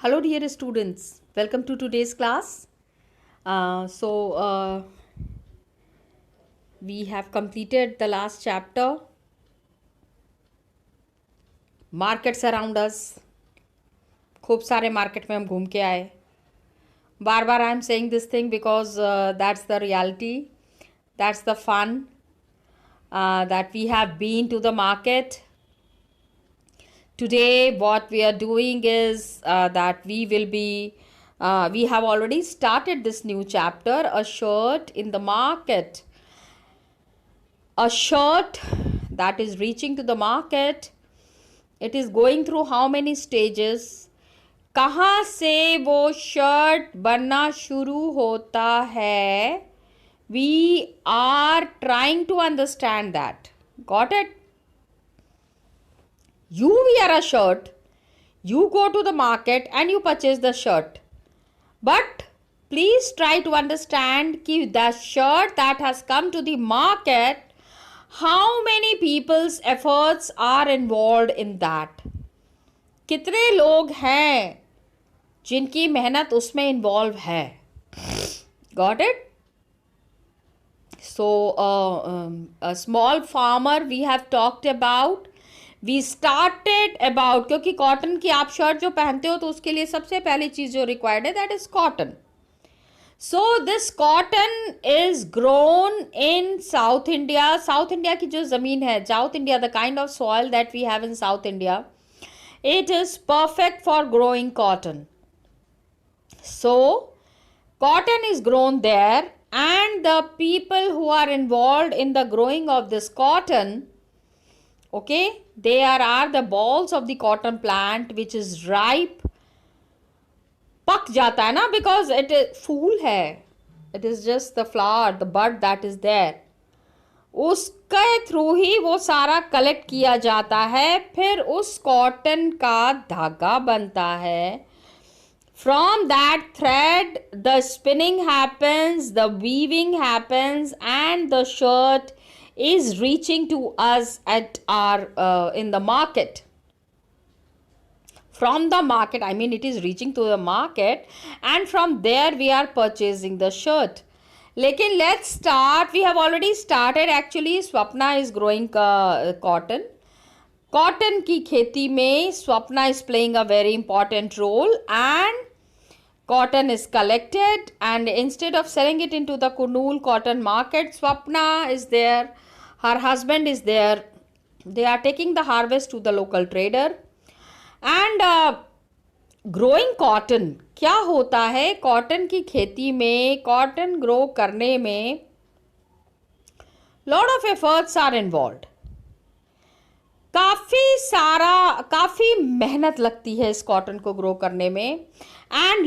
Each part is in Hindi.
Hello, dear students. Welcome to today's class. We have completed the last chapter. Markets around us. खूब सारे मार्केट में हम घूम के आए. बार बार I am saying this thing because that's the reality, that's the fun that we have been to the market. Today what we are doing is that we have already started this new chapter, a shirt in the market. A shirt that is reaching to the market, it is going through how many stages? कहाँ से वो शर्ट बनना शुरू होता है? We are trying to understand that. Got it? You wear a shirt, you go to the market and you purchase the shirt. But please try to understand कि the shirt that has come to the market, how many people's efforts are involved in that? कितने लोग हैं जिनकी मेहनत उसमें इन्वॉल्व है? Got it? So a small farmer we have talked about. We started about, क्योंकि कॉटन की आप शर्ट जो पहनते हो तो उसके लिए सबसे पहली चीज जो रिक्वायर्ड है that is cotton. So this cotton is grown in South India. South India की जो ज़मीन है, South India, the kind of soil that we have in South India, it is perfect for growing cotton. So cotton is grown there, and the people who are involved in the growing of this cotton, okay, there are the balls of the cotton plant which is ripe. पक जाता है ना, बिकॉज इट फूल है, it is just the flower, the bud that is there. उसके थ्रू ही वो सारा कलेक्ट किया जाता है, फिर उस कॉटन का धागा बनता है. From that thread the spinning happens, the weaving happens, and the shirt is reaching to us at or in the market. From the market, I mean it is reaching to the market, and from there we are purchasing the shirt. लेकिन let's start, we have already started actually. Swapna is growing cotton. Cotton की खेती में Swapna is playing a very important role, and cotton is collected, and instead of selling it into the Kurnool cotton market, Swapna is there, her husband is there, they are taking the harvest to the local trader. And growing cotton, क्या होता है कॉटन की खेती में, कॉटन ग्रो करने में lot of efforts are involved. काफ़ी मेहनत लगती है इस कॉटन को ग्रो करने में, and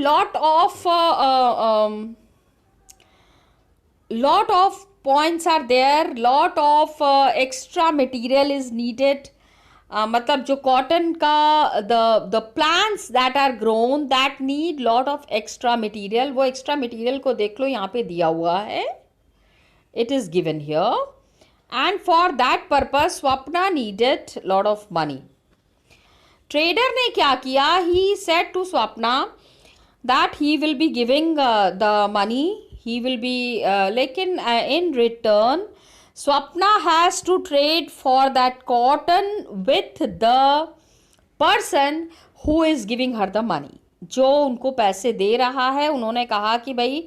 lot of points are there, lot of extra material is needed. मतलब जो कॉटन का the plants that are grown that need lot of extra material. वो एक्स्ट्रा मटीरियल को देख लो, यहाँ पे दिया हुआ है, it is given here, and for that purpose Swapna needed lot of money. Trader ने क्या किया, he said to Swapna that he will be giving the money, he will be, लेकिन in return Swapna has to trade for that cotton with the person who is giving her the money. जो उनको पैसे दे रहा है, उन्होंने कहा कि भाई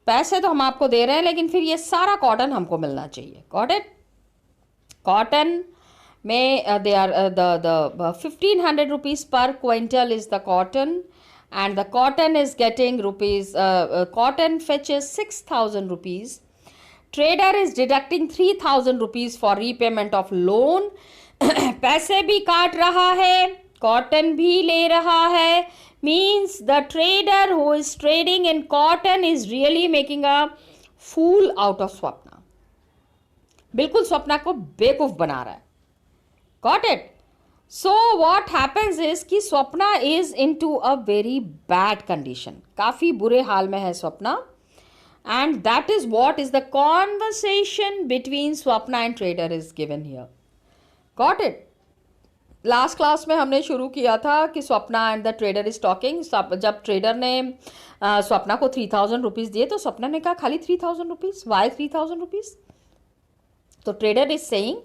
पैसे तो हम आपको दे रहे हैं, लेकिन फिर ये सारा कॉटन हमको मिलना चाहिए. Got it? कॉटन में they are the 1500 rupees per quintal is the cotton, and the cotton is getting rupees, cotton fetches 6000 rupees. Trader is deducting 3000 rupees for repayment of loan. पैसे भी काट रहा है, कॉटन भी ले रहा है, means the trader who is trading in cotton is really making a fool out of Swapna. बिल्कुल स्वप्ना को बेवकूफ बना रहा है. Got it? So what happens is कि Swapna is into a very bad condition. काफी बुरे हाल में है Swapna. And that is what is the conversation between Swapna and trader is given here. Got it? Last class में हमने शुरू किया था कि Swapna and the trader is talking. जब ट्रेडर ने स्वप्ना को 3000 रुपीज़ दिए तो स्वप्ना ने कहा खाली 3000 रुपीज़, वाई 3000 रुपीज़? तो ट्रेडर इज सेइंग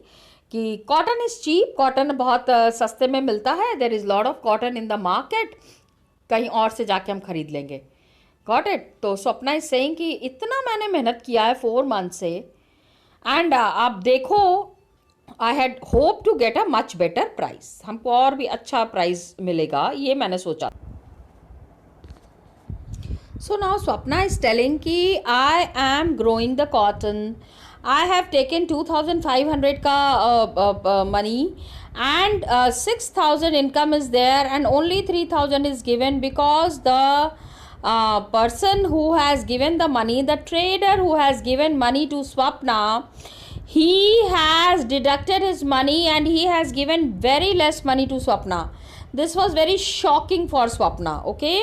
कि कॉटन इज चीप, कॉटन बहुत सस्ते में मिलता है, there is lot of cotton in the market, कहीं और से जाके हम खरीद लेंगे। Got it? तो स्वप्ना इज सेइंग कि इतना मैंने मेहनत किया है 4 मंथ से, एंड आप देखो I had hope to get a much better price, हमको और भी अच्छा प्राइस मिलेगा, ये मैंने सोचा। So now Swapna is telling कि I am growing the cotton, I have taken 2500 का money, and 6000 income is there, and only 3000 is given because the person who has given the money, the trader who has given money to Swapna, he has deducted his money and he has given very less money to Swapna. This was very shocking for Swapna, okay?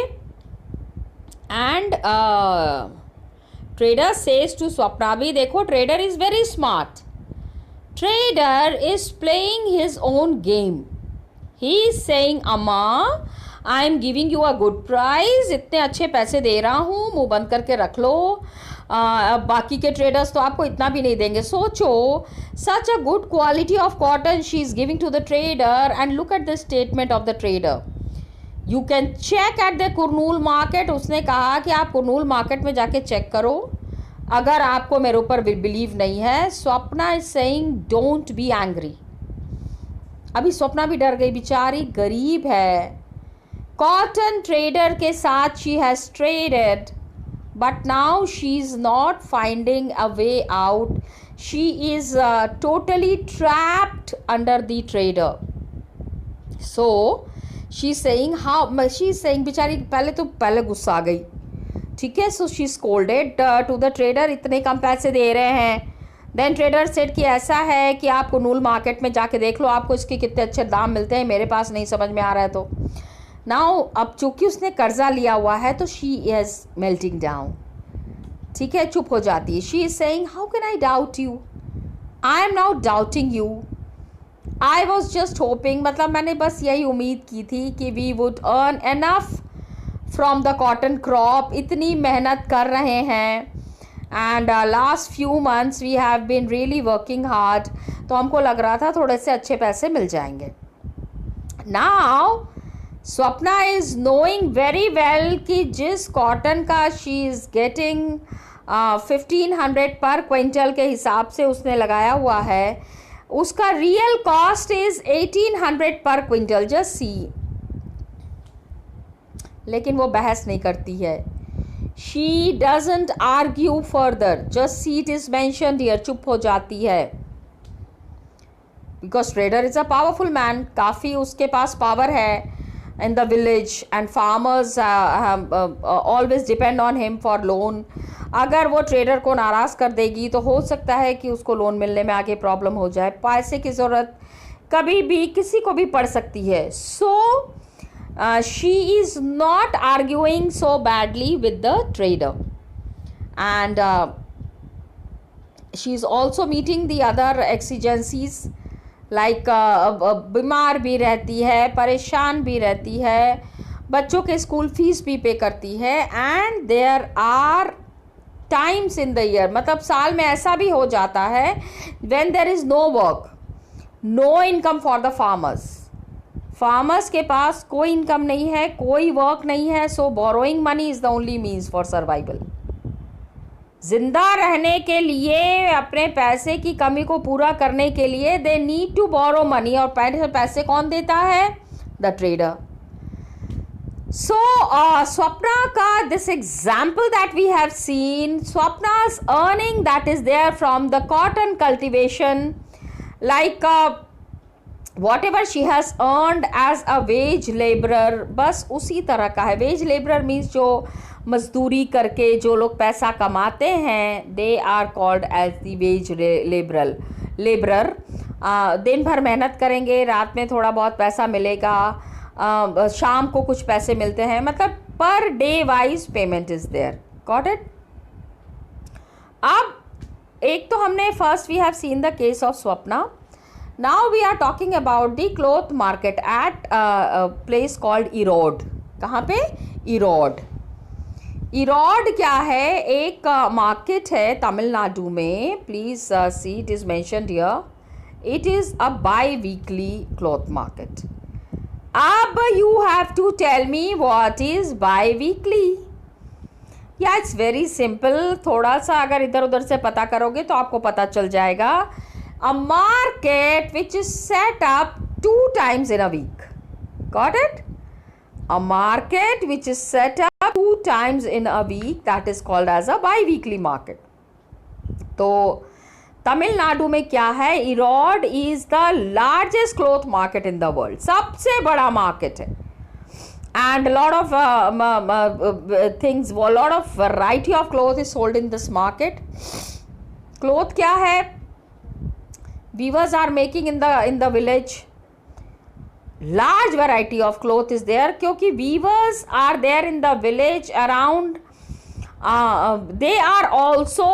And trader says to Swapna, भी देखो trader is very smart, trader is playing his own game, he is saying अम्मा I am giving you a good price, इतने अच्छे पैसे दे रहा हूँ, मुंह बंद करके रख लो, बाकी के ट्रेडर्स तो आपको इतना भी नहीं देंगे। सोचो, such a good quality of cotton she is giving to the trader, and look at the statement of the trader, you can check at the Kurnool market. उसने कहा कि आप कुरनूल मार्केट में जाके चेक करो अगर आपको मेरे ऊपर बिलीव नहीं है। Swapna is saying don't be angry. अभी स्वप्ना भी डर गई, बेचारी गरीब है, कॉटन ट्रेडर के साथ she has traded, but now she is not finding a way out, she is totally trapped under the trader. So she saying how, she saying बेचारी पहले गुस्सा आ गई, ठीक है। So she scolded to the trader, इतने कम पैसे दे रहे हैं। देन ट्रेडर सेड कि ऐसा है कि आप कुरनूल मार्केट में जाके देख लो, आपको इसके कितने अच्छे दाम मिलते हैं, मेरे पास नहीं समझ में आ रहा है। तो नाउ अब चूंकि उसने कर्जा लिया हुआ है तो शी इज मेल्टिंग डाउन, ठीक है, चुप हो जाती है। She is saying how can I doubt you, I am not doubting you, I was just hoping, मतलब मैंने बस यही उम्मीद की थी कि we would earn enough from the cotton crop, इतनी मेहनत कर रहे हैं, and last few months we have been really working hard, तो हमको लग रहा था थोड़े से अच्छे पैसे मिल जाएंगे। Now Swapna is knowing very well कि जिस कॉटन का शी इज़ गेटिंग 1500 पर क्विंटल के हिसाब से उसने लगाया हुआ है, उसका रियल कॉस्ट इज 1800 पर क्विंटल, जस्ट सी। लेकिन वो बहस नहीं करती है, she doesn't argue further, just see it is mentioned here, चुप हो जाती है। Because trader is a powerful man, काफ़ी उसके पास पावर है in the village, and farmers always depend on him for loan. अगर वो ट्रेडर को नाराज़ कर देगी तो हो सकता है कि उसको लोन मिलने में आगे प्रॉब्लम हो जाए, पैसे की ज़रूरत कभी भी किसी को भी पड़ सकती है। सो she is not arguing so badly with the trader, and she is also meeting the other exigencies like बीमार भी रहती है, परेशान भी रहती है, बच्चों के स्कूल फीस भी पे करती है, and there are times in the year, मतलब साल में ऐसा भी हो जाता है when there is no work, no income for the farmers, farmers के पास कोई इनकम नहीं है, कोई वर्क नहीं है, so borrowing money is the only means for survival. जिंदा रहने के लिए, अपने पैसे की कमी को पूरा करने के लिए they need to borrow money, और पैसे कौन देता है? The trader. सो स्वप्ना का this example that we have seen, स्वप्ना's earning that is there from the cotton cultivation, like whatever she has earned as a wage laborer, बस उसी तरह का है। वेज लेबरर मीन्स जो मजदूरी करके जो लोग पैसा कमाते हैं, they are called as the wage labourer. दिन भर मेहनत करेंगे, रात में थोड़ा बहुत पैसा मिलेगा, शाम को कुछ पैसे मिलते हैं, मतलब per day wise payment is there. Got it? अब एक तो हमने first we have seen the case of Swapna, Now we are talking about the cloth market at a place called Erode. कहाँ पे? Erode. Erode क्या है? एक मार्केट है तमिलनाडु में. Please see, it is mentioned here. It is a bi-weekly cloth market. अब you have to tell me what is bi-weekly. या इट्स वेरी सिंपल. थोड़ा सा अगर इधर उधर से पता करोगे तो आपको पता चल जाएगा. A market which is set up 2 times in a week. Got it? A market which is set up 2 times in a week, that is called as a bi-weekly market. तो तमिलनाडु में क्या है? Erode is the largest cloth market in the world. सबसे बड़ा मार्केट है. And a lot of things, a lot of variety of cloth is sold in this market. Cloth क्या है? Weavers are making in the village. Large variety of cloth is there क्योंकि weavers are there in the village around. They are also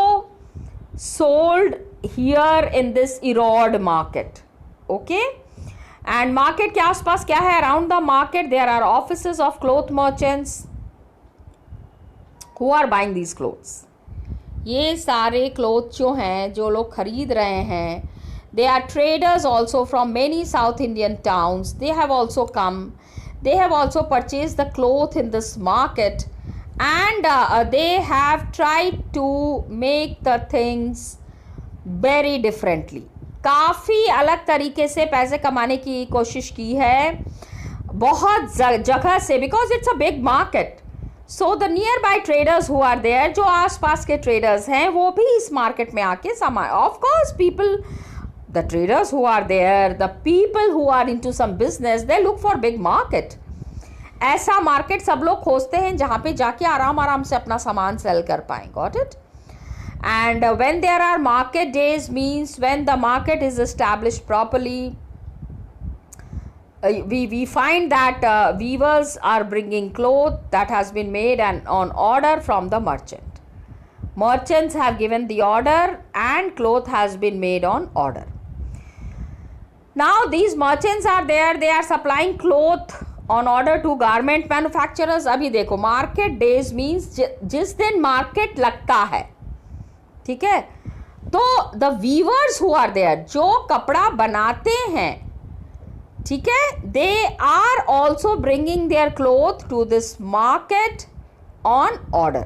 sold here in this Erode market. Okay. And market के आसपास क्या है? Around the market there are offices of cloth merchants who are buying these clothes. ये सारे clothes जो हैं, जो लोग खरीद रहे हैं, they are traders also from many South Indian towns. They have also come. They have also purchased the cloth in this market, and they have tried to make the things very differently. काफ़ी अलग तरीके से पैसे कमाने की कोशिश की है बहुत जगह से, because it's a big market. So the near by traders who are there, जो आसपास के ट्रेडर्स हैं वो भी इस मार्केट में आके सामान, of course people, the traders who are there, the people who are into some business, they look for big market. ऐसा मार्केट सब लोग खोजते हैं जहाँ पे जाके आराम आराम से अपना सामान सेल कर पाएँ. Got it? And when there are market days, means when the market is established properly, we find that weavers are bringing cloth that has been made and on order from the merchant. Merchants have given the order and cloth has been made on order. Now these merchants are there, they are supplying cloth on order to garment manufacturers. अभी देखो, market days means जिस दिन market लगता है, ठीक है, तो the weavers who are there, जो कपड़ा बनाते हैं, ठीक है, they are also bringing their cloth to this market on order.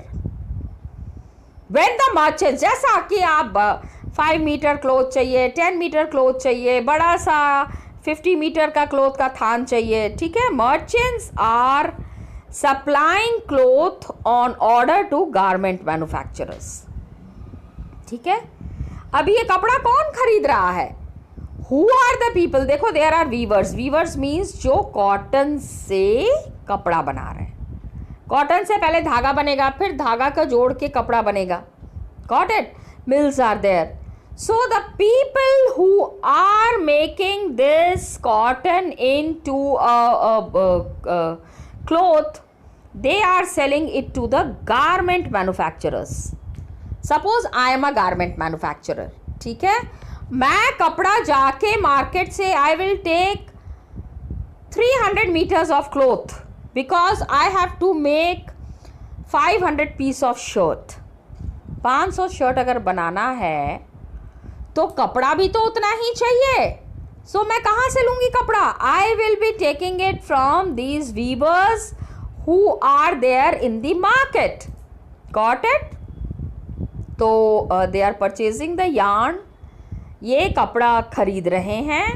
When the merchants, जैसा कि आप 5 मीटर क्लोथ चाहिए, 10 मीटर क्लोथ चाहिए, बड़ा सा 50 मीटर का क्लोथ का थान चाहिए, ठीक है, merchants are supplying cloth on order to garment manufacturers. ठीक है. अब ये कपड़ा कौन खरीद रहा है? Who are the people? देखो, there are weavers. Weavers means जो कॉटन से कपड़ा बना रहे हैं. कॉटन से पहले धागा बनेगा, फिर धागा का जोड़ के कपड़ा बनेगा. Got it? Mills are there. So the people who are making this cotton into cloth, they are selling it to the garment manufacturers. Suppose I am a garment manufacturer. ठीक है, मैं कपड़ा जाके मार्केट से I will take 300 metres of cloth because I have to make 500 piece of shirt. 500 shirt अगर बनाना है तो कपड़ा भी तो उतना ही चाहिए. सो मैं कहाँ से लूँगी कपड़ा? I will be taking it from these weavers who are there in the market. Got it? तो they are purchasing the yarn. ये कपड़ा खरीद रहे हैं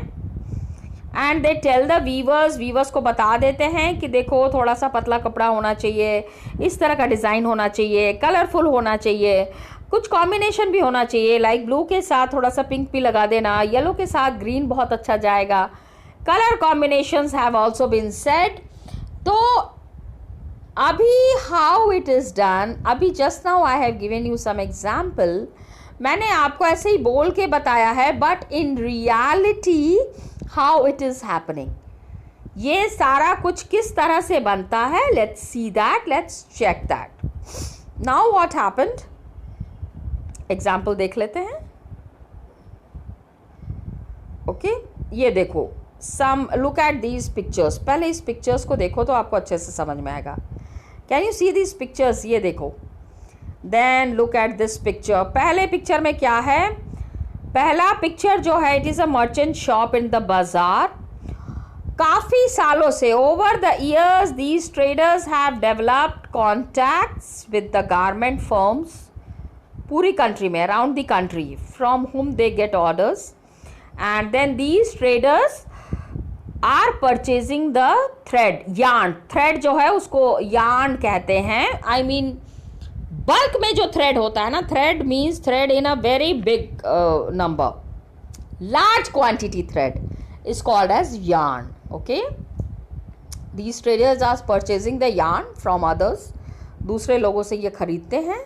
and they tell the weavers. Weavers को बता देते हैं कि देखो, थोड़ा सा पतला कपड़ा होना चाहिए, इस तरह का डिज़ाइन होना चाहिए, कलरफुल होना चाहिए, कुछ कॉम्बिनेशन भी होना चाहिए. लाइक ब्लू के साथ थोड़ा सा पिंक भी लगा देना, येलो के साथ ग्रीन बहुत अच्छा जाएगा. Colour combinations have also been said. तो अभी हाउ इट इज़ डन, अभी just now I have given you some example. मैंने आपको ऐसे ही बोल के बताया है, but in reality how it is happening, ये सारा कुछ किस तरह से बनता है. Let's see that, let's check that. Now what happened, example देख लेते हैं. ओके ये देखो, some look at these pictures. पहले इस पिक्चर्स को देखो तो आपको अच्छे से समझ में आएगा. Can you see these pictures? ये देखो. Then look at this picture. पहले पिक्चर में क्या है? पहला पिक्चर जो है, it is a merchant shop in the bazaar. काफ़ी सालों से, over the years, these traders have developed contacts with the garment firms पूरी कंट्री में, around the country, from whom they get orders. And then these traders are purchasing the thread, yarn. Thread जो है उसको यार्न कहते हैं. आई मीन बल्क में जो थ्रेड होता है ना, thread means thread in a very big number, large quantity thread is called as yarn. Okay, these traders are purchasing the yarn from others. दूसरे लोगों से ये खरीदते हैं.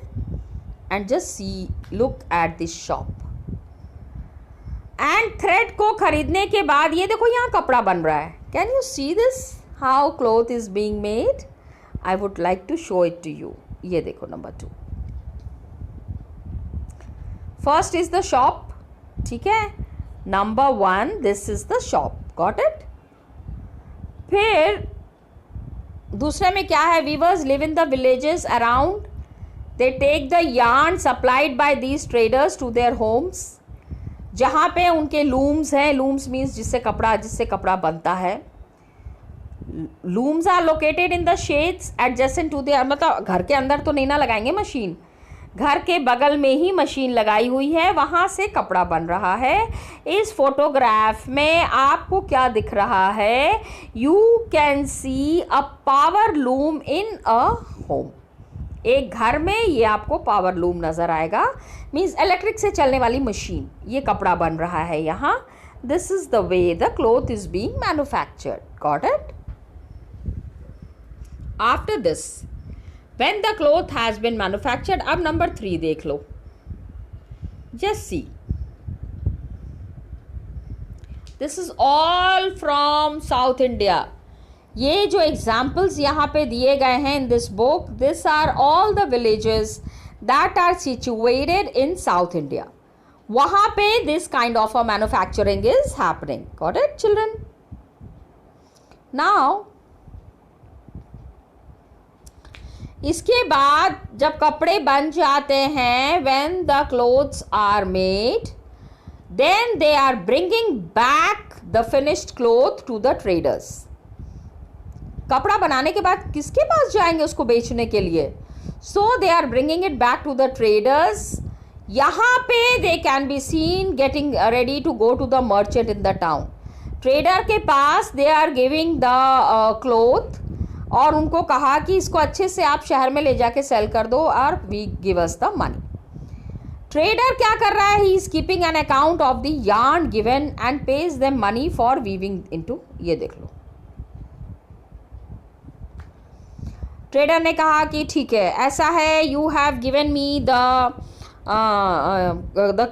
and just see, look at this shop. and thread को खरीदने के बाद ये देखो यहाँ कपड़ा बन रहा है. can you see this, how cloth is being made? I would like to show it to you. ये देखो number 2. first is the shop. ठीक है. Number 1, this is the shop. Got it? फिर दूसरे में क्या है? Weavers live in the villages around. They take the yarn supplied by these traders to their homes. जहाँ पे उनके looms हैं. Looms means जिससे कपड़ा बनता है. Looms are located in the shades adjacent to the, मतलब घर के अंदर तो नहीं ना लगाएंगे मशीन, घर के बगल में ही मशीन लगाई हुई है, वहाँ से कपड़ा बन रहा है. इस फोटोग्राफ में आपको क्या दिख रहा है? You can C a power loom in a home. एक घर में ये आपको पावर लूम नज़र आएगा. मीन्स इलेक्ट्रिक से चलने वाली मशीन. ये कपड़ा बन रहा है यहाँ. This is the way the cloth is being manufactured. Got it? After this, when the cloth has been manufactured, अब नंबर 3 देख लो. just see, this is all from South India. ये जो examples यहाँ पे दिए गए हैं in this book, these are all the villages that are situated in South India. वहाँ पे this kind of a manufacturing is happening. Got it, children? Now इसके बाद जब कपड़े बन जाते हैं, when the clothes are made, then they are bringing back the finished cloth to the traders. कपड़ा बनाने के बाद किसके पास जाएंगे उसको बेचने के लिए? So they are bringing it back to the traders. यहाँ पे they can be seen getting ready to go to the merchant in the town. Trader के पास they are giving the cloth, और उनको कहा कि इसको अच्छे से आप शहर में ले जाके सेल कर दो और we give us the money. Trader क्या कर रहा है? He is keeping an account of the yarn given and pays them money for weaving into. ये देख लो. ट्रेडर ने कहा कि ठीक है, ऐसा है, you have given me the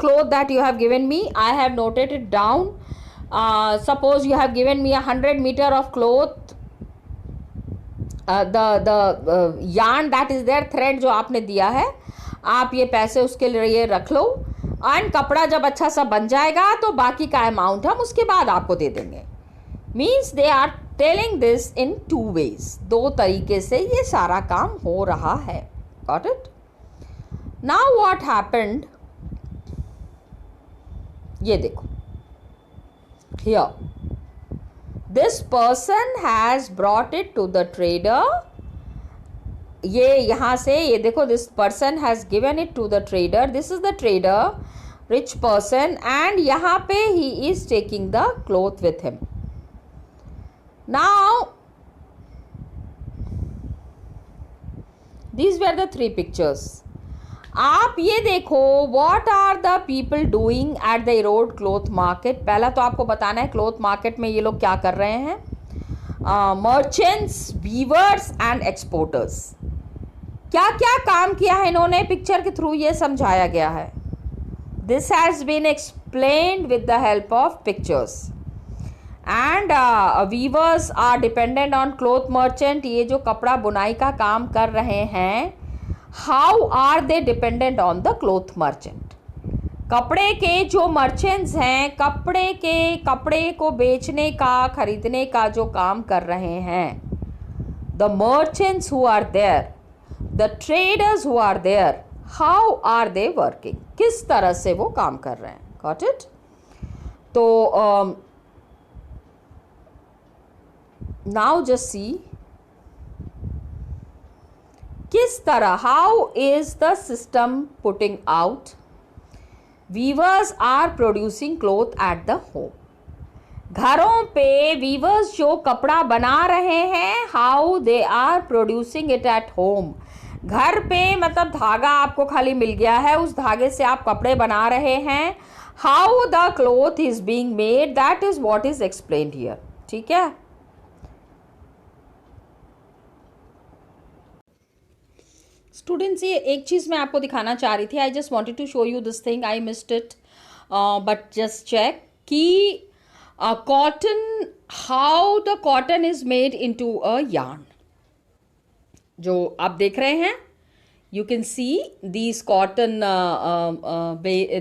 cloth that you have given me, I have noted it down. Suppose you have given me 100 metre of cloth. The yarn that is there, thread जो आपने दिया है, आप ये पैसे उसके लिए रख लो. एंड कपड़ा जब अच्छा सा बन जाएगा तो बाकी का अमाउंट हम उसके बाद आपको दे देंगे. Means they are telling this in 2 ways. 2 तरीके से ये सारा काम हो रहा है. Got it? Now what happened? ये देखो, here this person has brought it to the trader. ये यहाँ से ये देखो, this person has given it to the trader. This is the trader, rich person, and यहाँ पे he is taking the cloth with him. Now these were the 3 pictures. आप ये देखो, what are the people doing at the Erode cloth market. पहला तो आपको बताना है क्लोथ मार्केट में ये लोग क्या कर रहे हैं. Merchants, weavers and exporters. क्या क्या काम किया है इन्होंने, पिक्चर के थ्रू ये समझाया गया है. This has been explained with the help of pictures. And weavers are dependent on cloth merchant. ये जो कपड़ा बुनाई का काम कर रहे हैं, how are they dependent on the cloth merchant. कपड़े के जो मर्चेंट्स हैं, कपड़े को बेचने का, खरीदने का जो काम कर रहे हैं, the merchants who are there, the traders who are there, how are they working, किस तरह से वो काम कर रहे हैं. Got it? तो नाउ जस्ट सी किस तरह, how is the system putting out. Weavers are producing cloth at the home. घरों पे वीवर्स जो कपड़ा बना रहे हैं, how they are producing it at home. घर पे मतलब धागा आपको खाली मिल गया है, उस धागे से आप कपड़े बना रहे हैं. How the cloth is being made, that is what is explained here. ठीक है. स्टूडेंट्स, ये एक चीज़ मैं आपको दिखाना चाह रही थी. I just wanted to show you this thing. I missed it, but just check कि cotton, how the cotton is made into a yarn. जो आप देख रहे हैं, you can see these cotton,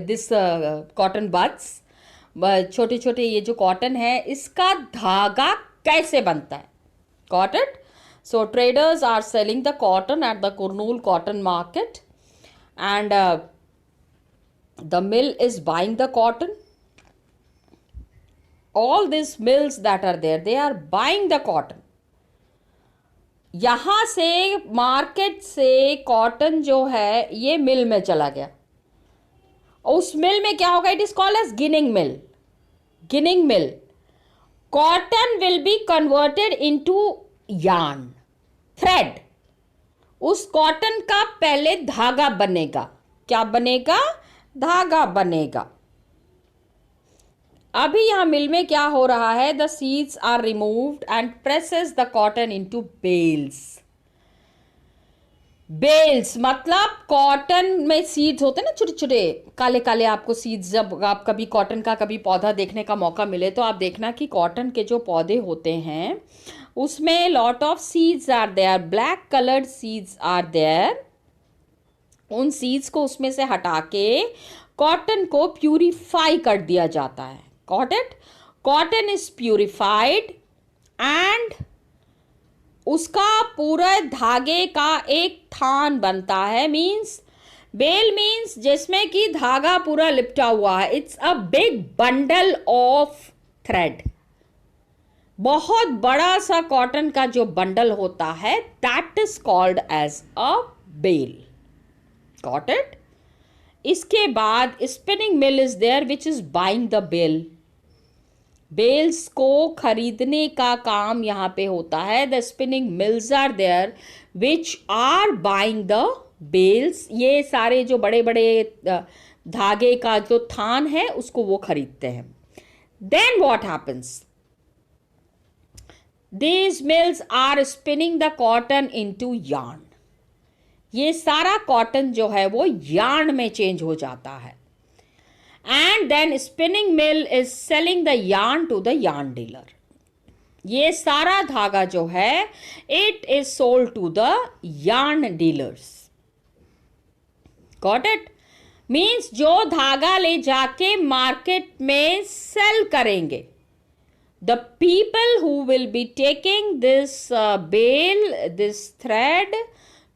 this cotton buds, छोटे छोटे ये जो कॉटन है, इसका धागा कैसे बनता है. Got it? So traders are selling the cotton at the Kurnool cotton market, and the mill is buying the cotton. All these mills that are there, they are buying the cotton. यहाँ से मार्केट से कॉटन जो है ये मिल में चला गया. उस मिल में क्या होगा? It is called as ginning mill. Ginning mill. Cotton will be converted into yarn, thread. उस कॉटन का पहले धागा बनेगा. क्या बनेगा? धागा बनेगा. अभी यहां मिल में क्या हो रहा है? The seeds are removed and presses the cotton into bales. Bales मतलब कॉटन में सीड्स होते हैं ना, छोटे छोटे काले काले. आपको सीड्स, जब आप कभी कॉटन का कभी पौधा देखने का मौका मिले तो आप देखना कि कॉटन के जो पौधे होते हैं उसमें lot of seeds are there, black coloured seeds are there. उन सीड्स को उसमें से हटा के कॉटन को प्यूरिफाई कर दिया जाता है. Got it? Cotton is purified and उसका पूरा धागे का एक थान बनता है. मीन्स बेल मीन्स जिसमें कि धागा पूरा लिपटा हुआ है. It's a big bundle of thread. बहुत बड़ा सा कॉटन का जो बंडल होता है, that is called as a bale. Got it? इसके बाद spinning mill is there which is buying the bale. Bales को खरीदने का काम यहाँ पे होता है. The spinning mills are there which are buying the bales. ये सारे जो बड़े बड़े धागे का जो थान है उसको वो खरीदते हैं. Then what happens? These mills are spinning the cotton into yarn. ये सारा कॉटन जो है वो यार्न में चेंज हो जाता है. And then spinning mill is selling the yarn to the yarn dealer. ये सारा धागा जो है it is sold to the yarn dealers. Got it? Means जो धागा ले जाके मार्केट में सेल करेंगे. The people who will be taking this bale, this thread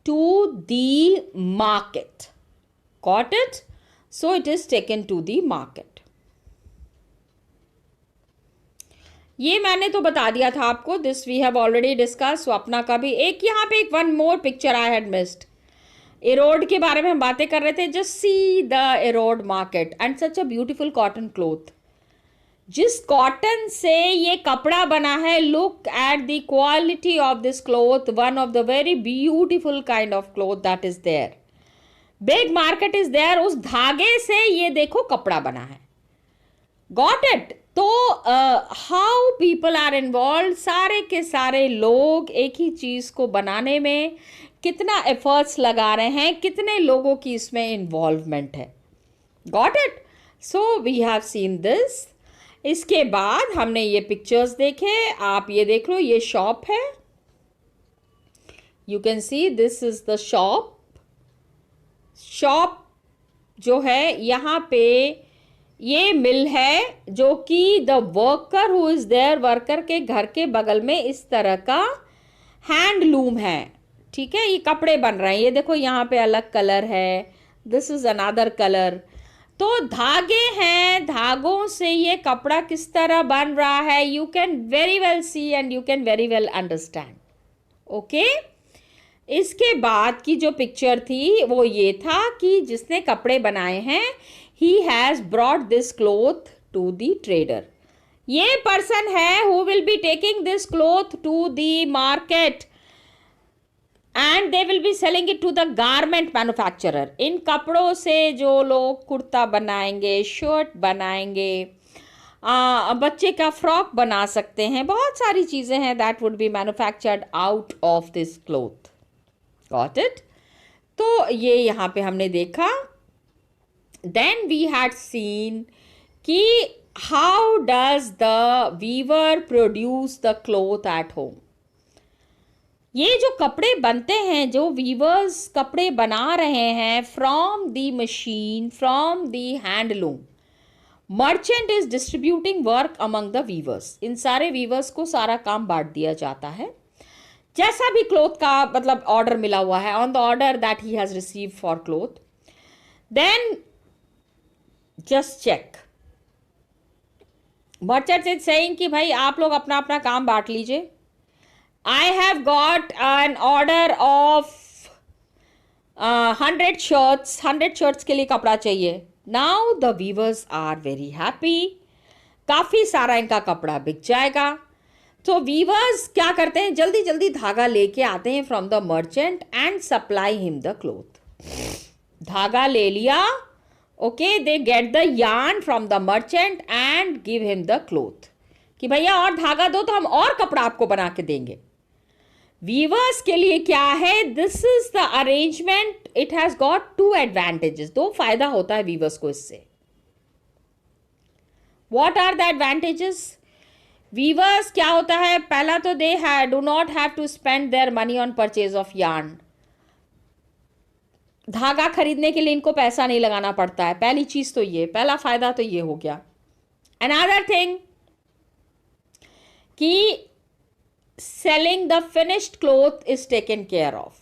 to the market. Got it? So it is taken to the market. ये मैंने तो बता दिया था आपको. This we have already discussed. Swapna का भी एक यहाँ पे एक one more picture I had missed. Erode के बारे में हम बातें कर रहे थे. Just see the Erode market and such a beautiful cotton cloth. जिस कॉटन से ये कपड़ा बना है, look at the quality of this cloth. One of the very beautiful kind of cloth that is there. Big market is there. उस धागे से ये देखो कपड़ा बना है. Got it? तो हाउ पीपल आर इन्वॉल्व. सारे के सारे लोग एक ही चीज को बनाने में कितना एफर्ट्स लगा रहे हैं, कितने लोगों की इसमें इन्वॉल्वमेंट है. Got it? So we have seen this. इसके बाद हमने ये पिक्चर्स देखे. आप ये देख लो, ये शॉप है. You can see this is the shop. जो है यहाँ पे ये मिल है, जो कि the worker who is there, worker के घर के बगल में इस तरह का हैंडलूम है। ठीक है, ये कपड़े बन रहे हैं, ये देखो यहाँ पे अलग कलर है, दिस इज अनदर कलर। तो धागे हैं, धागों से ये कपड़ा किस तरह बन रहा है, you can very well see and you can very well understand. Okay, इसके बाद की जो पिक्चर थी वो ये था कि जिसने कपड़े बनाए हैं, he has brought this cloth to the trader. ये पर्सन है who will be taking this cloth to the market and they will be selling it to the garment manufacturer. इन कपड़ों से जो लोग कुर्ता बनाएंगे, शर्ट बनाएंगे, बच्चे का फ्रॉक बना सकते हैं, बहुत सारी चीज़ें हैं that would be manufactured out of this cloth. Got it? तो ये यहाँ पे हमने देखा। Then we had seen कि how does the weaver produce the cloth at home. ये जो कपड़े बनते हैं, जो वीवर्स कपड़े बना रहे हैं from the machine, from the handloom, merchant is distributing work among the weavers. इन सारे वीवर्स को सारा काम बांट दिया जाता है, जैसा भी क्लोथ का मतलब ऑर्डर मिला हुआ है, on the order that he has receive for cloth. Then just check, merchant is saying कि भाई आप लोग अपना अपना काम बांट लीजिए। I have got an order of 100 shirts, 100 shirts के लिए कपड़ा चाहिए। Now the weavers are very happy, काफ़ी सारा इनका कपड़ा बिक जाएगा। तो वीवर्स क्या करते हैं, जल्दी जल्दी धागा लेके आते हैं from the merchant and supply him the cloth. धागा ले लिया, okay, they get the yarn from the merchant and give him the cloth, कि भैया और धागा दो तो हम और कपड़ा आपको बना के देंगे। वीवर्स के लिए क्या है, this is the arrangement, it has got 2 advantages, 2 फायदा होता है वीवर्स को इससे। What are the advantages? Weavers क्या होता है, पहला तो they do not have to spend their money on purchase of yarn. धागा खरीदने के लिए इनको पैसा नहीं लगाना पड़ता है, पहली चीज तो ये, पहला फायदा तो ये हो गया। अनदर थिंग कि selling the finished cloth is taken care of.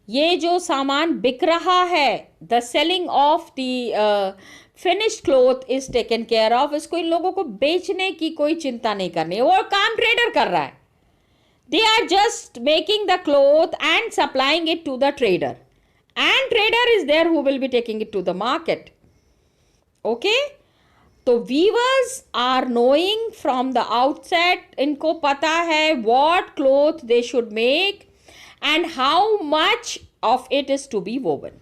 ये जो सामान बिक रहा है, the selling of the finished cloth is taken care of, इसको इन लोगों को बेचने की कोई चिंता नहीं करनी है, वो काम ट्रेडर कर रहा है। They are just making the cloth and supplying it to the trader, and trader is there who will be taking it to the market. Okay, तो weavers are knowing from the outset, इनको पता है what cloth they should make and how much of it is to be woven.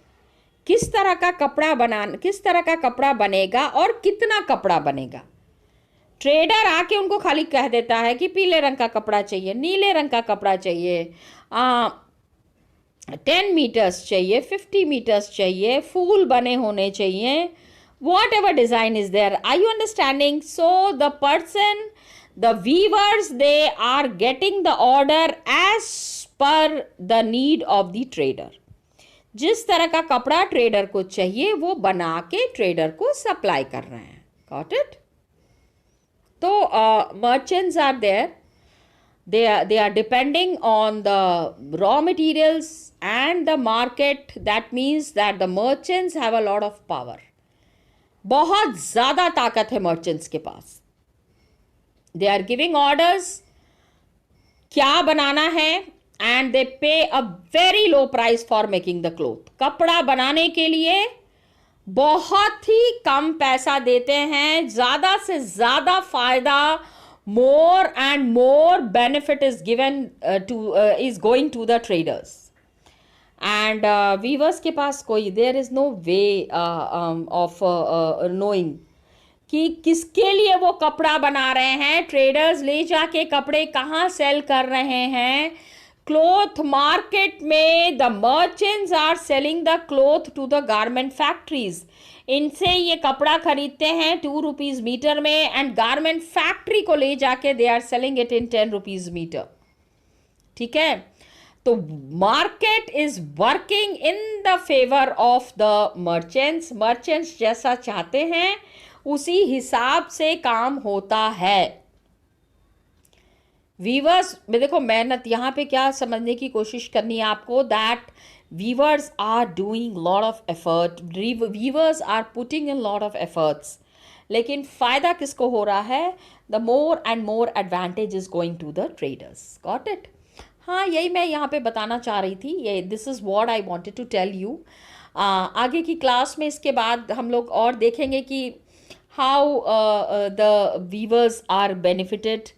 किस तरह का कपड़ा बनेगा और कितना कपड़ा बनेगा। ट्रेडर आके उनको खाली कह देता है कि पीले रंग का कपड़ा चाहिए, नीले रंग का कपड़ा चाहिए, 10 मीटर्स चाहिए, 50 मीटर्स चाहिए, फूल बने होने चाहिए, whatever design is there. Are you understanding? So the person, the weavers, they are getting the order as per the need of the trader. जिस तरह का कपड़ा ट्रेडर को चाहिए वो बना के ट्रेडर को सप्लाई कर रहे हैं। Got it? तो merchants are there. They are depending on the raw materials and the market. That means that the merchants have a lot of power. बहुत ज़्यादा ताकत है मर्चेंट्स के पास। दे आर गिविंग ऑर्डर्स, क्या बनाना है, एंड दे पे a very low price for making the cloth. कपड़ा बनाने के लिए बहुत ही कम पैसा देते हैं, ज़्यादा से ज़्यादा फायदा, more and more benefit is given is going to the traders. And weavers के पास कोई, there is no way of knowing कि किसके लिए वो कपड़ा बना रहे हैं। ट्रेडर्स ले जाके कपड़े कहाँ सेल कर रहे हैं, क्लोथ मार्केट में। The merchants are selling the cloth to the garment factories. इनसे ये कपड़ा खरीदते हैं 2 रुपीज़ मीटर में, एंड गारमेंट फैक्ट्री को ले जाके they are selling it in 10 rupees meter. ठीक है, तो market is working in the favour of the merchants, merchants जैसा चाहते हैं उसी हिसाब से काम होता है। वीवर्स में देखो मेहनत, यहाँ पे क्या समझने की कोशिश करनी है आपको, that weavers are doing lot of effort, weavers are putting in lot of efforts, लेकिन फ़ायदा किसको हो रहा है, the more and more advantage is going to the traders. Got it? हाँ, यही मैं यहाँ पे बताना चाह रही थी, ये this is what I wanted to tell you. आगे की क्लास में इसके बाद हम लोग और देखेंगे कि how the weavers are benefited,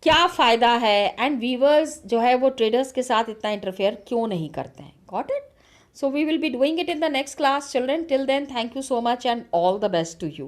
क्या फ़ायदा है, एंड वीवर्स जो है वो ट्रेडर्स के साथ इतना इंटरफेयर क्यों नहीं करते हैं। Got it? So we will be doing it in the next class, children. Till then, thank you so much and all the best to you.